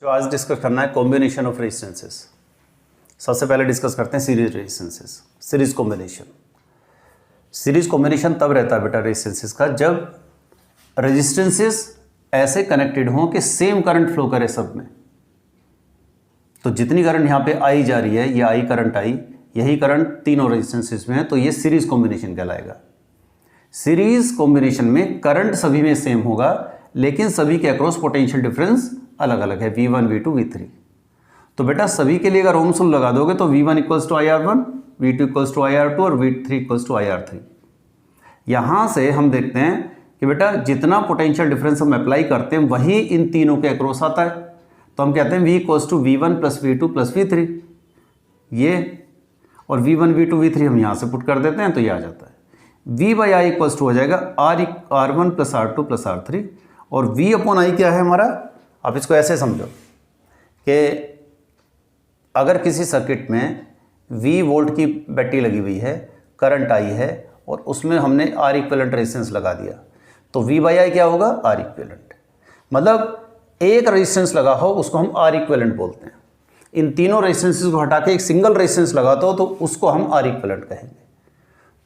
जो आज डिस्कस करना है कॉम्बिनेशन ऑफ रेजिस्टेंसेस। सबसे पहले डिस्कस करते हैं सीरीज रेजिस्टेंसेस। सीरीज कॉम्बिनेशन तब रहता है बेटा रेजिस्टेंसेस का जब रेजिस्टेंसेस ऐसे कनेक्टेड हों कि सेम करंट फ्लो करे सब में। तो जितनी करंट यहाँ पे आई जा रही है, ये आई करंट आई, यही करंट तीनों रेजिस्टेंसेस में है, तो ये सीरीज कॉम्बिनेशन कहलाएगा। सीरीज कॉम्बिनेशन में करंट सभी में सेम होगा, लेकिन सभी के अक्रॉस पोटेंशियल डिफरेंस अलग अलग है, V1, V2, V3। तो बेटा सभी के लिए अगर ओम्स रूल लगा दोगे तो V1 equals to IR1, V2 equals to IR2 और V3 इक्वल्स टू IR3। यहाँ से हम देखते हैं कि बेटा जितना पोटेंशियल डिफरेंस हम अप्लाई करते हैं वही इन तीनों के अक्रॉस आता है। तो हम कहते हैं V equals to V1 plus V2 plus V3, ये और V1, V2, V3 हम यहाँ से पुट कर देते हैं तो ये आ जाता है। V by I equals to हो जाएगा R1 plus R2 plus R3, और V अपॉन आई क्या है हमारा। आप इसको ऐसे समझो कि अगर किसी सर्किट में V वोल्ट की बैटरी लगी हुई है, करंट आई है और उसमें हमने R इक्विवेलेंट रेजिस्टेंस लगा दिया, तो V बाई आई क्या होगा, R इक्विवेलेंट। मतलब एक रेजिस्टेंस लगा हो उसको हम R इक्विवेलेंट बोलते हैं। इन तीनों रेजिस्टेंसेस को हटा के एक सिंगल रेजिस्टेंस लगाता हो तो उसको हम R इक्विवेलेंट कहेंगे।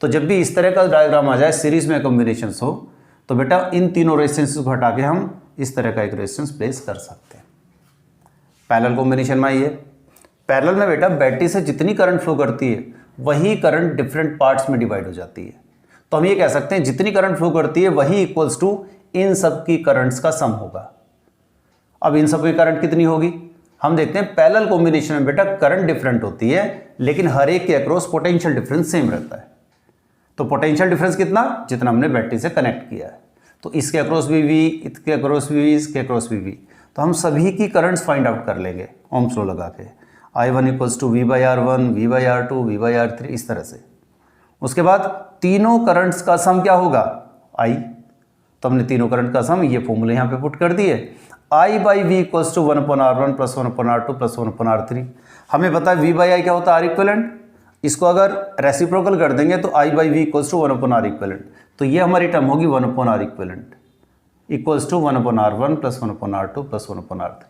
तो जब भी इस तरह का डायग्राम आ जाए, सीरीज में कॉम्बिनेशन हो, तो बेटा इन तीनों रेजिस्टेंसेस को हटा के हम इस तरह का एक रेजिस्टेंस प्लेस कर सकते हैं। पैरेलल कॉम्बिनेशन में आइए। पैरेलल में बेटा बैटरी से जितनी करंट फ्लो करती है वही करंट डिफरेंट पार्ट्स में डिवाइड हो जाती है। तो हम ये कह सकते हैं जितनी करंट फ्लो करती है वही इक्वल्स टू इन सब की करंट्स का सम होगा। अब इन सब की करंट कितनी होगी, हम देखते हैं। पैरेलल कॉम्बिनेशन में बेटा करंट डिफरेंट होती है, लेकिन हर एक के अक्रॉस पोटेंशियल डिफरेंस सेम रहता है। तो पोटेंशियल डिफरेंस कितना, जितना हमने बैटरी से कनेक्ट किया है। तो इसके अक्रॉस भी V, इसके अक्रॉस भी V, इसके अक्रॉस भी V। तो हम सभी की करंट्स फाइंड आउट कर लेंगे ओम्स लॉ लगा के। I1 equals to V by R1, V by R2, V by R3, इस तरह से। उसके बाद तीनों करंट्स का सम क्या होगा, I। तो हमने तीनों करंट का सम ये फॉर्मूले यहाँ पे पुट कर दिए। I by V equals to 1/R1 plus 1/R2 plus 1/R3। हमें पता है V बाई आई क्या होता है, R इक्विवेलेंट। इसको अगर रेसिप्रोकल कर देंगे तो I by V equals to 1/R equivalent. तो ये हमारी टर्म होगी 1/R equivalent equals to 1/R1 plus 1/R2 plus 1/R3।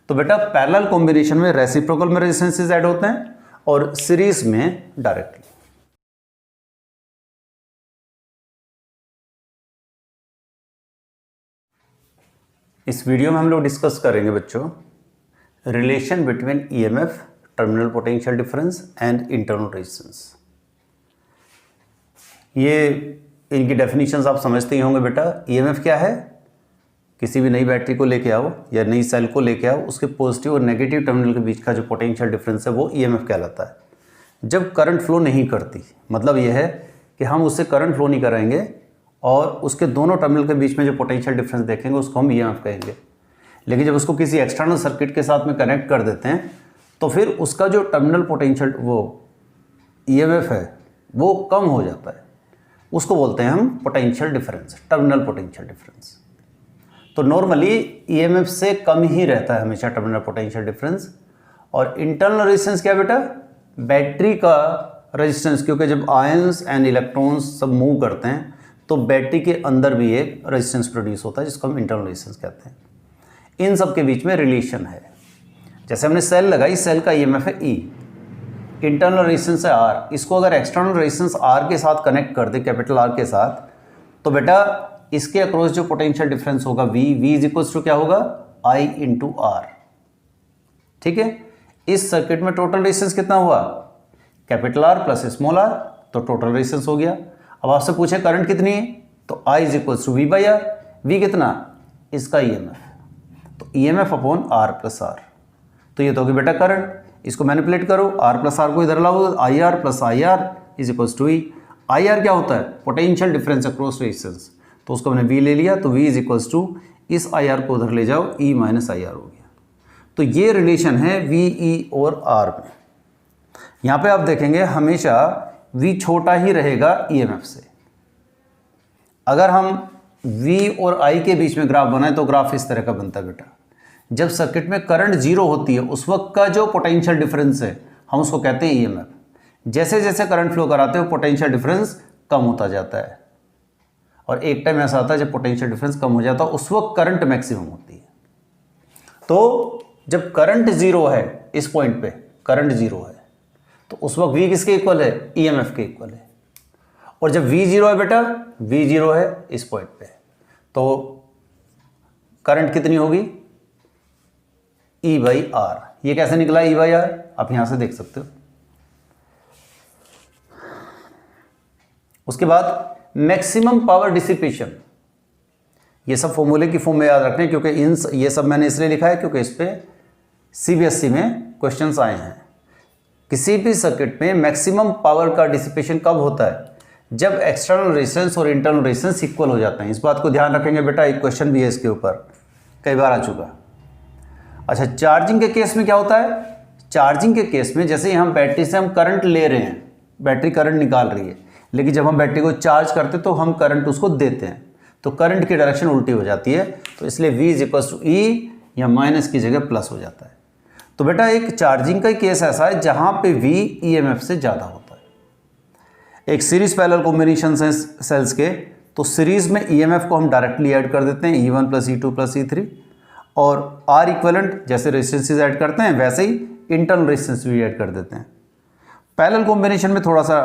तो बेटा पैरेलल कॉम्बिनेशन में रेसिप्रोकल में रेजिस्टेंसेस ऐड होते हैं और सीरीज में डायरेक्टली। इस वीडियो में हम लोग डिस्कस करेंगे बच्चों relation between EMF, terminal potential difference and internal resistance. ये इनकी डेफिनेशंस आप समझते ही होंगे बेटा। EMF क्या है, किसी भी नई बैटरी को लेके आओ या नई सेल को लेके आओ, उसके पॉजिटिव और नेगेटिव टर्मिनल के बीच का जो पोटेंशियल डिफरेंस है वो EMF कहलाता है। जब करंट फ्लो नहीं करती, मतलब ये है कि हम उससे करंट फ्लो नहीं कराएंगे और उसके दोनों टर्मिनल के बीच में जो पोटेंशियल डिफरेंस देखेंगे उसको हम EMF कहेंगे। लेकिन जब उसको किसी एक्सटर्नल सर्किट के साथ में कनेक्ट कर देते हैं तो फिर उसका जो टर्मिनल पोटेंशियल वो EMF है वो कम हो जाता है, उसको बोलते हैं हम potential difference, terminal potential difference. तो नॉर्मली EMF से कम ही रहता है हमेशा टर्मिनल पोटेंशियल डिफरेंस। और इंटरनल रेजिस्टेंस क्या बेटा, बैटरी का रेजिस्टेंस, क्योंकि जब आयंस एंड इलेक्ट्रॉन्स सब मूव करते हैं तो बैटरी के अंदर भी एक रेजिस्टेंस प्रोड्यूस होता है जिसको हम इंटरनल रेजिस्टेंस कहते हैं। इन सब के बीच में रिलेशन है। जैसे हमने सेल लगाई, सेल का EMF है E, इंटरनल रेजिस्टेंस है R। इसको अगर एक्सटर्नल रेजिस्टेंस R के साथ कनेक्ट कर दे, कैपिटल R के साथ, तो बेटा इसके अक्रॉस जो पोटेंशियल डिफरेंस होगा V इज इक्वल्स टू क्या होगा, I इंटू R। ठीक है। इस सर्किट में टोटल रेजिस्टेंस कितना हुआ, capital R plus small r, तो टोटल रेजिस्टेंस हो गया। अब आपसे पूछे करंट कितनी है, तो I is equals to V by R। V कितना, इसका EMF, तो EMF upon R plus R। तो ये तो होगी बेटा करंट। इसको मैनिपुलेट करो, R प्लस R को इधर लाओ, IR plus IR is equals to E। IR क्या होता है, पोटेंशियल डिफरेंस अक्रॉस रेजिस्टेंस, तो उसको मैंने V ले लिया, तो V इज इक्वल्स टू इस IR को उधर ले जाओ, E माइनस IR हो गया। तो ये रिलेशन है VE और R में। यहाँ पे आप देखेंगे हमेशा V छोटा ही रहेगा EMF से। अगर हम V और I के बीच में ग्राफ बनाए तो ग्राफ इस तरह का बनता है बेटा। जब सर्किट में करंट जीरो होती है उस वक्त का जो पोटेंशियल डिफरेंस है हम उसको कहते हैं EMF। जैसे जैसे करंट फ्लो कराते हो पोटेंशियल डिफरेंस कम होता जाता है, और एक टाइम ऐसा आता है जब पोटेंशियल डिफरेंस कम हो जाता है उस वक्त करंट मैक्सिमम होती है। तो जब करंट जीरो है, इस पॉइंट पे करंट जीरो है, तो उस वक्त V किसके इक्वल है, EMF के इक्वल है। और जब V जीरो है बेटा, V जीरो है इस पॉइंट पे, तो करंट कितनी होगी, E/R। ये कैसे निकला E/R, आप यहां से देख सकते हो। उसके बाद मैक्सिमम पावर डिसिपेशन, ये सब फॉर्मूले की फॉर्म में याद रखने, क्योंकि ये सब मैंने इसलिए लिखा है क्योंकि इस पे CBSE में क्वेश्चंस आए हैं। किसी भी सर्किट में मैक्सिमम पावर का डिसिपेशन कब होता है, जब एक्सटर्नल रेजिस्टेंस और इंटरनल रेजिस्टेंस इक्वल हो जाते हैं। इस बात को ध्यान रखेंगे बेटा, एक क्वेश्चन भी है इसके ऊपर, कई बार आ चुका। अच्छा, चार्जिंग के केस में क्या होता है, चार्जिंग के केस में जैसे हम बैटरी से हम करंट ले रहे हैं, बैटरी करंट निकाल रही है, लेकिन जब हम बैटरी को चार्ज करते तो हम करंट उसको देते हैं, तो करंट की डायरेक्शन उल्टी हो जाती है, तो इसलिए V = E या माइनस की जगह प्लस हो जाता है। तो बेटा एक चार्जिंग का केस ऐसा है जहां पे V EMF से ज़्यादा होता है। एक सीरीज पैरेलल कॉम्बिनेशन है सेल्स के, तो सीरीज में EMF को हम डायरेक्टली ऐड कर देते हैं, E1 + E2 + E3, और R इक्विवेलेंट जैसे रेजिस्टेंसेस ऐड करते हैं वैसे ही इंटरनल रेजिस्टेंस भी ऐड कर देते हैं। पैरेलल कॉम्बिनेशन में थोड़ा सा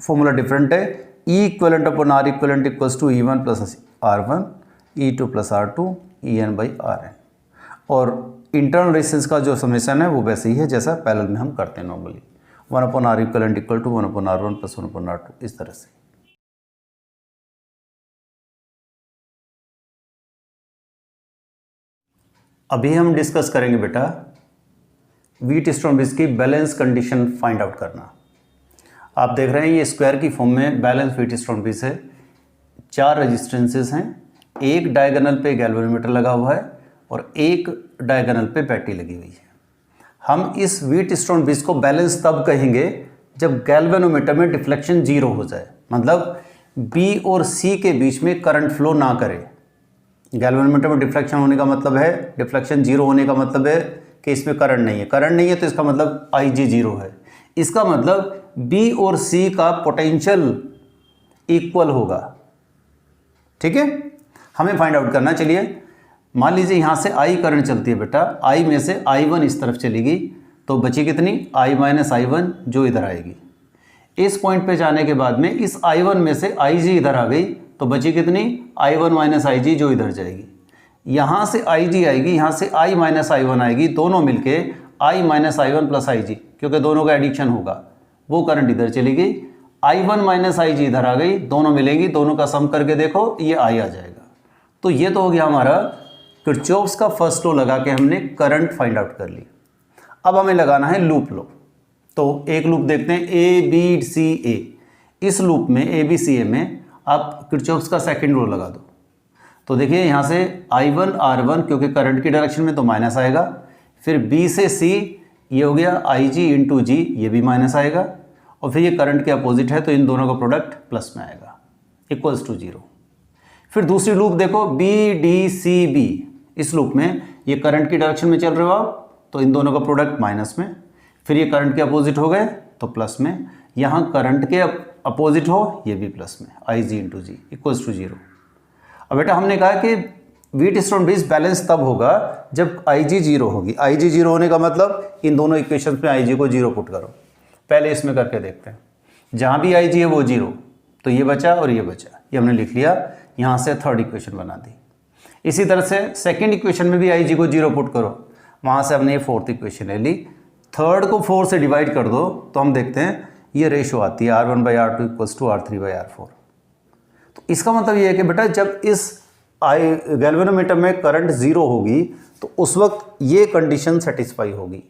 फॉर्मूला डिफरेंट है, E equivalent upon R equivalent equals to E1 + R1 E2 + R2 EN/Rn, और इंटरनल रेजिस्टेंस का जो समेशन है वो वैसे ही है जैसा पैरेलल में हम करते हैं normally, 1/R equivalent equal to 1/R1 + 1/R2, इस तरह से। अभी हम डिस्कस करेंगे बेटा व्हीटस्टोन ब्रिज की बैलेंस कंडीशन फाइंड आउट करना। आप देख रहे हैं ये स्क्वायर की फॉर्म में बैलेंस व्हीटस्टोन ब्रिज है, 4 रेजिस्टेंसेस हैं, एक डायगोनल पे गैल्वेनोमीटर लगा हुआ है और एक डायगोनल पे बैटरी लगी हुई है। हम इस व्हीटस्टोन ब्रिज को बैलेंस तब कहेंगे जब गैल्वेनोमीटर में डिफ्लेक्शन 0 हो जाए, मतलब B और C के बीच में करंट फ्लो ना करे। गैल्वेनोमीटर में डिफ्लेक्शन होने का मतलब है, डिफ्लेक्शन 0 होने का मतलब है कि इसमें करंट नहीं है, करंट नहीं है तो इसका मतलब IG 0 है, इसका मतलब B और C का पोटेंशियल इक्वल होगा। ठीक है, हमें फाइंड आउट करना। चलिए मान लीजिए यहाँ से I करंट चलती है बेटा, I में से I1 इस तरफ चलेगी, तो बची कितनी I - I1 जो इधर आएगी। इस पॉइंट पे जाने के बाद में इस I1 में से IG इधर आ गई, तो बची कितनी I1 - IG जो इधर जाएगी। यहाँ से IG आएगी, यहाँ से I - I1 आएगी, दोनों मिलके I - I1 + IG, क्योंकि दोनों का एडिक्शन होगा, वो करंट इधर चली गई। I1 - IG इधर आ गई, दोनों मिलेंगी, दोनों का सम करके देखो ये I आ जाएगा। तो ये तो हो गया हमारा किरचॉफ्स का फर्स्ट लॉ लगा के हमने करंट फाइंड आउट कर ली। अब हमें लगाना है लूप लॉ। तो एक लूप देखते हैं ABCA, इस लूप में ABCA में आप किरचॉफ्स का सेकंड लॉ लगा दो। तो देखिए यहाँ से I1 R1, क्योंकि करंट की डायरेक्शन में तो माइनस आएगा, फिर B से C ये हो गया IG × G, ये भी माइनस आएगा, और फिर ये करंट के अपोजिट है तो इन दोनों का प्रोडक्ट प्लस में आएगा, = 0। फिर दूसरी लूप देखो BDCB, इस लूप में ये करंट की डायरेक्शन में चल रहे हो आप, तो इन दोनों का प्रोडक्ट माइनस में, फिर ये करंट के अपोजिट हो गए तो प्लस में, यहाँ करंट के अपोजिट हो ये भी प्लस में, IG × G = 0। अब बेटा हमने कहा कि व्हीटस्टोन ब्रिज बैलेंस तब होगा जब IG 0 होगी। IG 0 होने का मतलब इन दोनों इक्वेशंस में IG को 0 पुट करो। पहले इसमें करके देखते हैं, जहाँ भी IG है वो 0, तो ये बचा और ये बचा, ये हमने लिख लिया, यहाँ से थर्ड इक्वेशन बना दी। इसी तरह से सेकंड इक्वेशन में भी IG को 0 पुट करो, वहाँ से हमने ये फोर्थ इक्वेशन ले ली। थर्ड को 4 से डिवाइड कर दो तो हम देखते हैं ये रेशो आती है R1/R2 = R3/R4। तो इसका मतलब ये है कि बेटा जब इस गैल्वेनोमीटर में करंट 0 होगी तो उस वक्त ये कंडीशन सेटिस्फाई होगी।